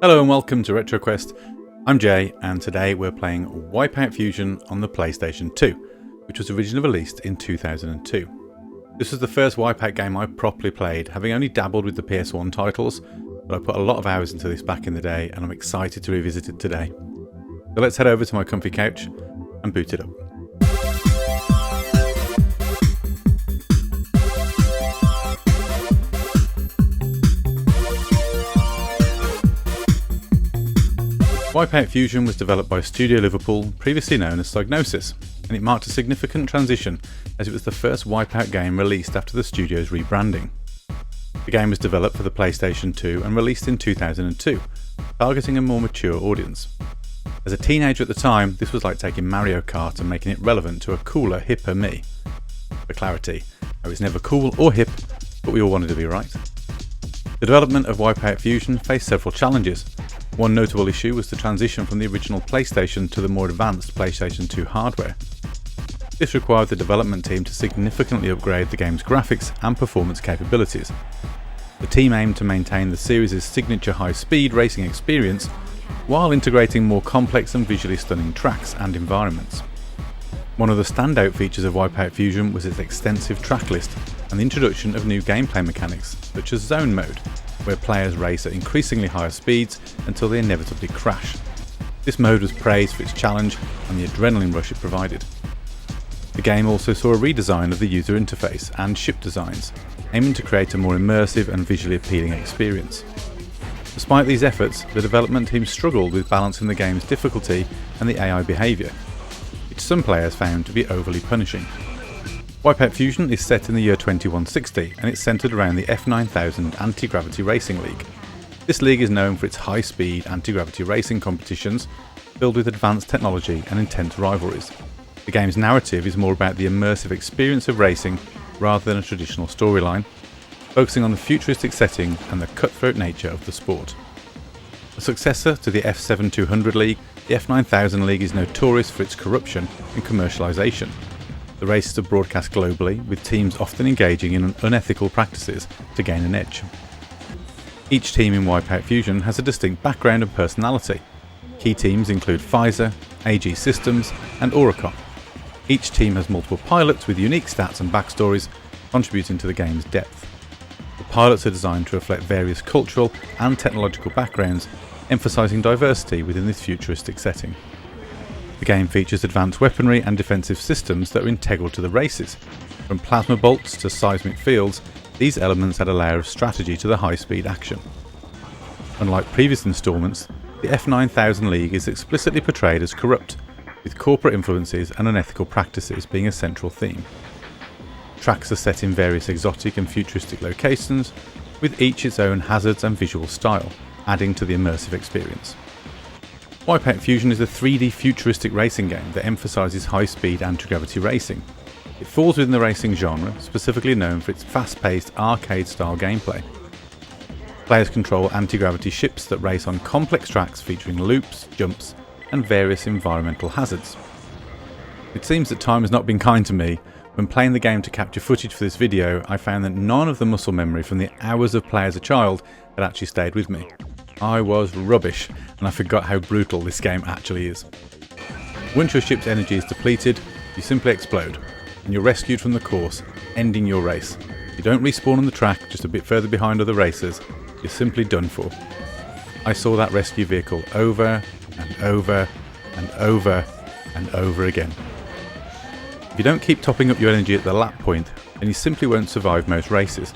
Hello and welcome to RetroQuest. I'm Jay and today we're playing Wipeout Fusion on the PlayStation 2, which was originally released in 2002. This was the first Wipeout game I properly played, having only dabbled with the PS1 titles, but I put a lot of hours into this back in the day and I'm excited to revisit it today. So let's head over to my comfy couch and boot it up. Wipeout Fusion was developed by Studio Liverpool, previously known as Psygnosis, and it marked a significant transition as it was the first Wipeout game released after the studio's rebranding. The game was developed for the PlayStation 2 and released in 2002, targeting a more mature audience. As a teenager at the time, this was like taking Mario Kart and making it relevant to a cooler, hipper me. For clarity, I was never cool or hip, but we all wanted to be right. The development of Wipeout Fusion faced several challenges. One notable issue was the transition from the original PlayStation to the more advanced PlayStation 2 hardware. This required the development team to significantly upgrade the game's graphics and performance capabilities. The team aimed to maintain the series' signature high-speed racing experience while integrating more complex and visually stunning tracks and environments. One of the standout features of Wipeout Fusion was its extensive track list and the introduction of new gameplay mechanics, such as zone mode, where players race at increasingly higher speeds until they inevitably crash. This mode was praised for its challenge and the adrenaline rush it provided. The game also saw a redesign of the user interface and ship designs, aiming to create a more immersive and visually appealing experience. Despite these efforts, the development team struggled with balancing the game's difficulty and the AI behaviour, which some players found to be overly punishing. Wipeout Fusion is set in the year 2160 and it's centred around the F9000 Anti-Gravity Racing League. This league is known for its high-speed anti-gravity racing competitions filled with advanced technology and intense rivalries. The game's narrative is more about the immersive experience of racing rather than a traditional storyline, focusing on the futuristic setting and the cutthroat nature of the sport. A successor to the F7200 League, the F9000 League is notorious for its corruption and commercialisation. The races are broadcast globally, with teams often engaging in unethical practices to gain an edge. Each team in Wipeout Fusion has a distinct background and personality. Key teams include Pfizer, AG Systems and Oricon. Each team has multiple pilots with unique stats and backstories, contributing to the game's depth. The pilots are designed to reflect various cultural and technological backgrounds, emphasising diversity within this futuristic setting. The game features advanced weaponry and defensive systems that are integral to the races. From plasma bolts to seismic fields, these elements add a layer of strategy to the high-speed action. Unlike previous installments, the F9000 League is explicitly portrayed as corrupt, with corporate influences and unethical practices being a central theme. Tracks are set in various exotic and futuristic locations, with each its own hazards and visual style, adding to the immersive experience. Wipeout Fusion is a 3D futuristic racing game that emphasises high-speed anti-gravity racing. It falls within the racing genre, specifically known for its fast-paced arcade-style gameplay. Players control anti-gravity ships that race on complex tracks featuring loops, jumps, and various environmental hazards. It seems that time has not been kind to me. When playing the game to capture footage for this video, I found that none of the muscle memory from the hours of play as a child had actually stayed with me. I was rubbish, and I forgot how brutal this game actually is. Once your ship's energy is depleted, you simply explode, and you're rescued from the course, ending your race. You don't respawn on the track just a bit further behind other racers, you're simply done for. I saw that rescue vehicle over and over and over and over again. If you don't keep topping up your energy at the lap point, then you simply won't survive most races.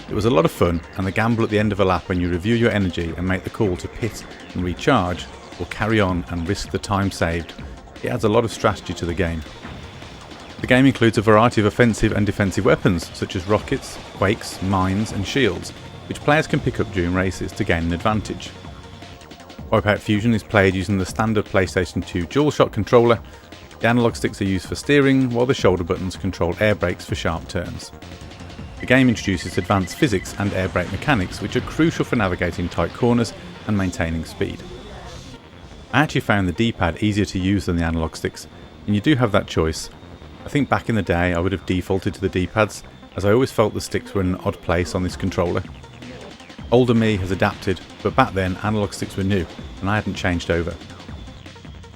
It was a lot of fun, and the gamble at the end of a lap when you review your energy and make the call to pit and recharge, or carry on and risk the time saved, it adds a lot of strategy to the game. The game includes a variety of offensive and defensive weapons, such as rockets, quakes, mines and shields, which players can pick up during races to gain an advantage. Wipeout Fusion is played using the standard PlayStation 2 DualShock controller. The analog sticks are used for steering, while the shoulder buttons control air brakes for sharp turns. The game introduces advanced physics and air brake mechanics which are crucial for navigating tight corners and maintaining speed. I actually found the D-pad easier to use than the analog sticks, and you do have that choice. I think back in the day I would have defaulted to the D-pads, as I always felt the sticks were in an odd place on this controller. Older me has adapted but back then analog sticks were new and I hadn't changed over.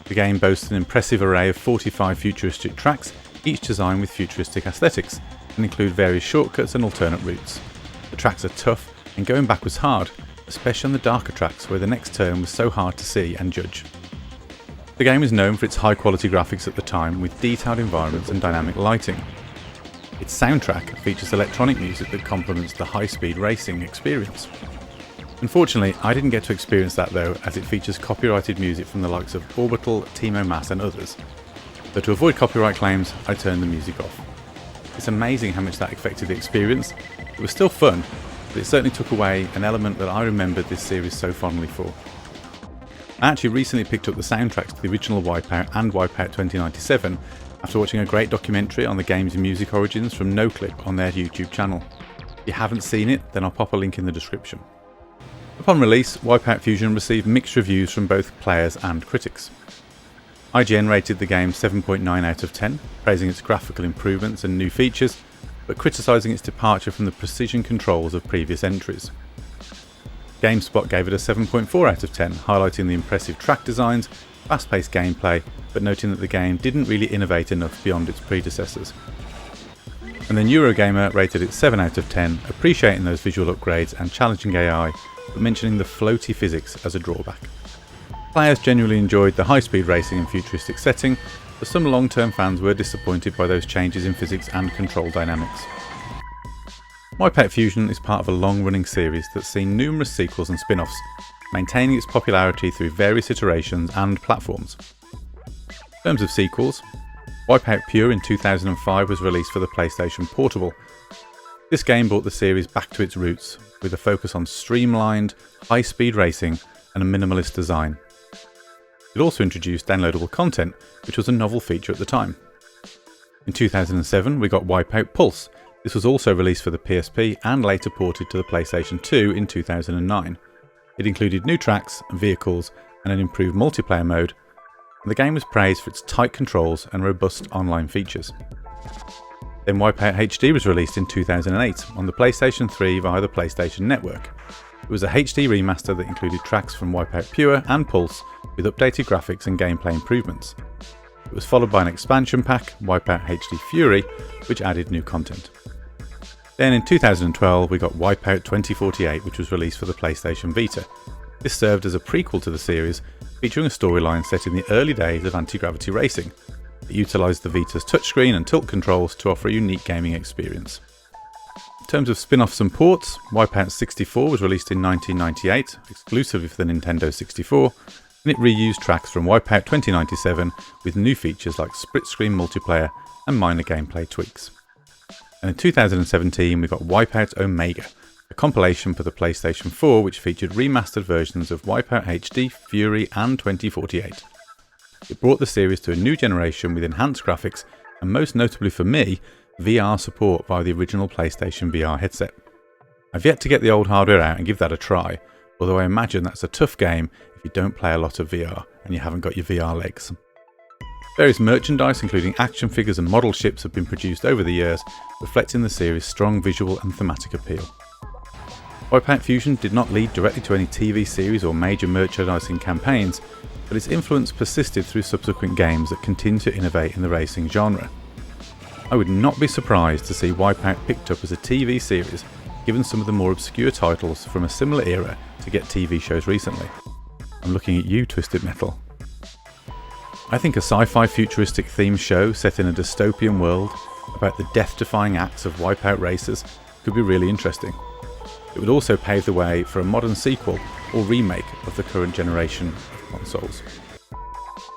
The game boasts an impressive array of 45 futuristic tracks, each designed with futuristic aesthetics, and include various shortcuts and alternate routes. The tracks are tough and going back was hard, especially on the darker tracks where the next turn was so hard to see and judge. The game is known for its high quality graphics at the time, with detailed environments and dynamic lighting. Its soundtrack features electronic music that complements the high speed racing experience. Unfortunately, I didn't get to experience that though, as it features copyrighted music from the likes of Orbital, Timo Maas and others. So to avoid copyright claims, I turned the music off. It's amazing how much that affected the experience. It was still fun, but it certainly took away an element that I remembered this series so fondly for. I actually recently picked up the soundtracks to the original Wipeout and Wipeout 2097 after watching a great documentary on the game's music origins from NoClip on their YouTube channel. If you haven't seen it, then I'll pop a link in the description. Upon release, Wipeout Fusion received mixed reviews from both players and critics. IGN rated the game 7.9 out of 10, praising its graphical improvements and new features, but criticising its departure from the precision controls of previous entries. GameSpot gave it a 7.4 out of 10, highlighting the impressive track designs, fast-paced gameplay, but noting that the game didn't really innovate enough beyond its predecessors. And then Eurogamer rated it 7 out of 10, appreciating those visual upgrades and challenging AI, but mentioning the floaty physics as a drawback. Players genuinely enjoyed the high-speed racing and futuristic setting, but some long-term fans were disappointed by those changes in physics and control dynamics. Wipeout Fusion is part of a long-running series that's seen numerous sequels and spin-offs, maintaining its popularity through various iterations and platforms. In terms of sequels, Wipeout Pure in 2005 was released for the PlayStation Portable. This game brought the series back to its roots, with a focus on streamlined, high-speed racing and a minimalist design. It also introduced downloadable content, which was a novel feature at the time. In 2007 we got Wipeout Pulse. This was also released for the PSP and later ported to the PlayStation 2 in 2009. It included new tracks, vehicles and an improved multiplayer mode, and the game was praised for its tight controls and robust online features. Then Wipeout HD was released in 2008 on the PlayStation 3 via the PlayStation Network. It was a HD remaster that included tracks from Wipeout Pure and Pulse with updated graphics and gameplay improvements. It was followed by an expansion pack, Wipeout HD Fury, which added new content. Then in 2012 we got Wipeout 2048, which was released for the PlayStation Vita. This served as a prequel to the series, featuring a storyline set in the early days of anti-gravity racing. It utilised the Vita's touchscreen and tilt controls to offer a unique gaming experience. In terms of spin-offs and ports, Wipeout 64 was released in 1998, exclusively for the Nintendo 64, and it reused tracks from Wipeout 2097 with new features like split-screen multiplayer and minor gameplay tweaks. And in 2017 we got Wipeout Omega, a compilation for the PlayStation 4 which featured remastered versions of Wipeout HD, Fury and 2048. It brought the series to a new generation with enhanced graphics and, most notably for me, VR support via the original PlayStation VR headset. I've yet to get the old hardware out and give that a try, although I imagine that's a tough game if you don't play a lot of VR and you haven't got your VR legs. Various merchandise including action figures and model ships have been produced over the years, reflecting the series' strong visual and thematic appeal. Wipeout Fusion did not lead directly to any TV series or major merchandising campaigns, but its influence persisted through subsequent games that continue to innovate in the racing genre. I would not be surprised to see Wipeout picked up as a TV series, given some of the more obscure titles from a similar era to get TV shows recently. I'm looking at you, Twisted Metal. I think a sci-fi futuristic themed show set in a dystopian world about the death-defying acts of Wipeout racers could be really interesting. It would also pave the way for a modern sequel or remake of the current generation of consoles.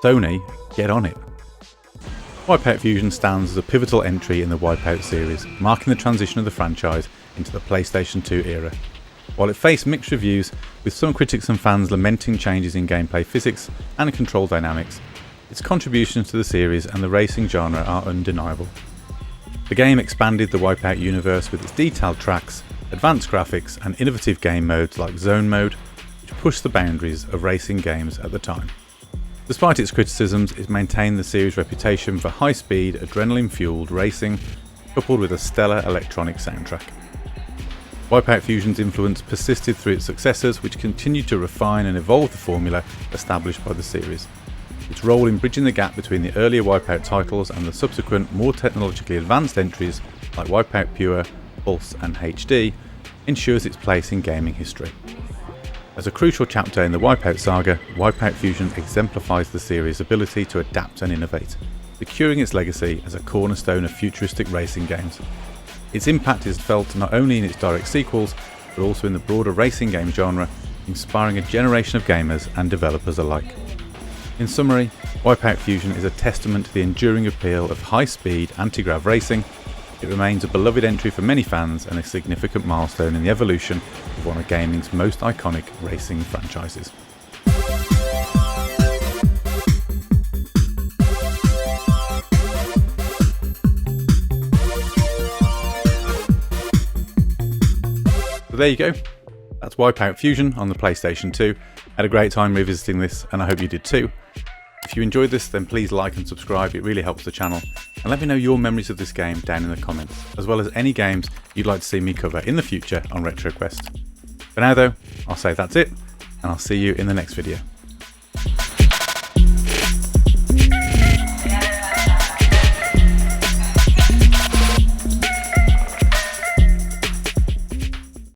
Sony, get on it. Wipeout Fusion stands as a pivotal entry in the Wipeout series, marking the transition of the franchise into the PlayStation 2 era. While it faced mixed reviews, with some critics and fans lamenting changes in gameplay physics and control dynamics, its contributions to the series and the racing genre are undeniable. The game expanded the Wipeout universe with its detailed tracks, advanced graphics and innovative game modes like Zone Mode, which pushed the boundaries of racing games at the time. Despite its criticisms, it maintained the series' reputation for high-speed, adrenaline-fueled racing, coupled with a stellar electronic soundtrack. Wipeout Fusion's influence persisted through its successors, which continued to refine and evolve the formula established by the series. Its role in bridging the gap between the earlier Wipeout titles and the subsequent, more technologically advanced entries like Wipeout Pure, Pulse and HD ensures its place in gaming history. As a crucial chapter in the Wipeout saga, Wipeout Fusion exemplifies the series' ability to adapt and innovate, securing its legacy as a cornerstone of futuristic racing games. Its impact is felt not only in its direct sequels, but also in the broader racing game genre, inspiring a generation of gamers and developers alike. In summary, Wipeout Fusion is a testament to the enduring appeal of high-speed anti-grav racing. It remains a beloved entry for many fans and a significant milestone in the evolution of one of gaming's most iconic racing franchises. So there you go, that's Wipeout Fusion on the PlayStation 2. Had a great time revisiting this and I hope you did too. If you enjoyed this, then please like and subscribe, it really helps the channel. And let me know your memories of this game down in the comments, as well as any games you'd like to see me cover in the future on RetroQuest. For now though, I'll say that's it, and I'll see you in the next video.